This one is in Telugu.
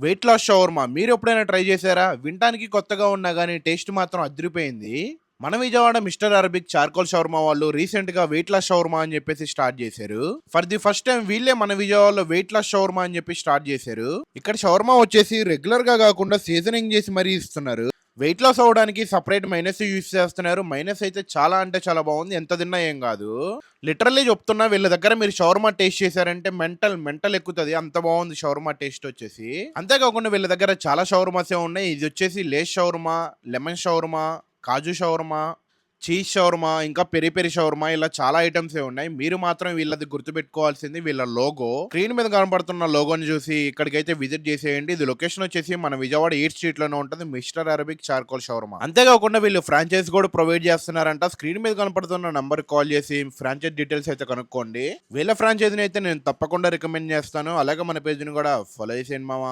వెయిట్ లాస్ షవర్మా మీరు ఎప్పుడైనా ట్రై చేశారా? వినటానికి కొత్తగా ఉన్నా గానీ టేస్ట్ మాత్రం అదిరిపోయింది. మన Vijayawada mister Arabic charcoal shawarma వాళ్ళు రీసెంట్ గా వెయిట్ లాస్ షవర్మా అని చెప్పేసి స్టార్ట్ చేశారు. ఫర్ ది ఫస్ట్ టైం వీళ్ళే మన విజయవాడలో వెయిట్ లాస్ షవర్మా అని చెప్పి స్టార్ట్ చేశారు. ఇక్కడ షవర్మా వచ్చేసి రెగ్యులర్ గా కాకుండా సీజనింగ్ చేసి మరీ ఇస్తున్నారు. వెయిట్ లాస్ అవ్వడానికి సపరేట్ మైనస్ యూస్ చేస్తున్నారు. మైనస్ అయితే చాలా అంటే చాలా బాగుంది. ఎంత తిన్నా ఏం కాదు. లిటరల్లీ చెప్తున్నా, వీళ్ళ దగ్గర మీరు షవర్మా టేస్ట్ చేశారంటే మెంటల్ ఎక్కుతుంది. అంత బాగుంది షవర్మా టేస్ట్ వచ్చేసి. అంతేకాకుండా వీళ్ళ దగ్గర చాలా షవర్మాసే ఉన్నాయి. ఇది వచ్చేసి లేస్ షవర్మా, లెమన్ షవర్మా, కాజు షవర్మా, చీజ్ షవర్మా, ఇంకా పెరి పెరి షవర్మా, ఇలా చాలా ఐటమ్స్ ఉన్నాయి. మీరు మాత్రం వీళ్ళది గుర్తుపెట్టుకోవాల్సింది వీళ్ళ లోగో. స్క్రీన్ మీద కనపడుతున్న లోగోని చూసి ఇక్కడికైతే విజిట్ చేసేయండి. ఇది లొకేషన్ వచ్చేసి మన విజయవాడ 8th స్ట్రీట్ లోనే ఉంటుంది, మిస్టర్ అరబిక్ చార్కోల్ షవర్మా. అంతేకాకుండా వీళ్ళు ఫ్రాంచైజ్ కూడా ప్రొవైడ్ చేస్తున్నారంట. స్క్రీన్ మీద కనపడుతున్న నంబర్ కాల్ చేసి ఫ్రాంచైజ్ డీటెయిల్స్ అయితే కనుక్కోండి. వీళ్ళ ఫ్రాంచైజీని అయితే నేను తప్పకుండా రికమెండ్ చేస్తాను. అలాగే మన పేజ్ని కూడా ఫాలో చేసేయండి మామ.